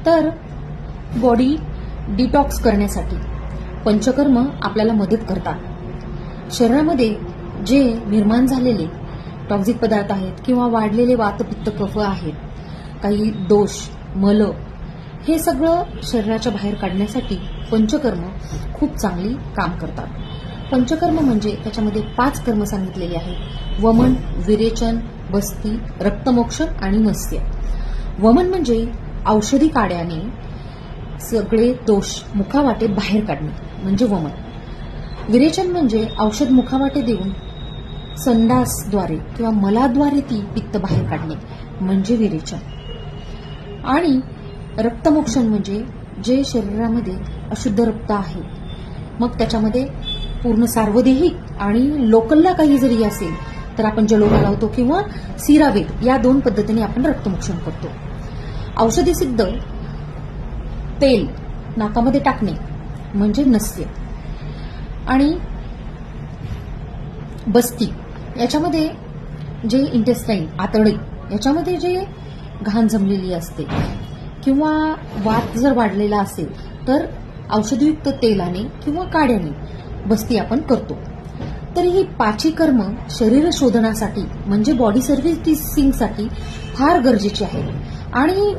तर body detox करण्यासाठी पंचकर्म आपल्याला मदत करतात। शरीरामध्ये जे निर्माण झालेले टॉक्सिक पदार्थ आहेत किंवा वाढलेले वात पित्त कफ आहेत, काही दोष मल, हे सगळं शरीराच्या बाहेर काढण्यासाठी पंचकर्म खूप चांगली काम करतात। पंचकर्म म्हणजे त्याच्यामध्ये 5 कर्म सांगितलेले आहेत: वमन, विरेचन, बस्ती, रक्तमोक्षण आणि नस्य। वमन म्हणजे औषधी काड्याने सगळे दोष मुखावाटे बाहेर काढणे म्हणजे वमन। विरेचन म्हणजे औषध मुखावाटे देऊन संडासद्वारे किंवा मलाद्वारे ती पित्त बाहेर काढणे म्हणजे विरेचन। आणि रक्तमोक्षण म्हणजे जे शरीरामध्ये अशुद्ध रक्त आहे, मग त्याच्यामध्ये पूर्ण सार्वदेहिक आणि लोकलला काही जरी असेल तर आपण जलोटा लावतो किंवा सिरावेद, या 2 पद्धतीने आपण रक्तमोक्षण करतो। औषधी सिद्ध तेल नाकामध्ये टाकणे म्हणजे नस्य। आणि बस्ती, याच्यामध्ये जे इंटेस्टाईन आतडे, याच्यामध्ये जे घाण जमलेली असते किंवा वात जर वाढलेला असेल तर औषधयुक्त तेलाने किंवा काड्याने बस्ती आपण करतो। तर ही 5 कर्म शरीर शोधनासाठी म्हणजे बॉडी सर्व्हिसिंगसाठी फार गरजेची आहेत। आणि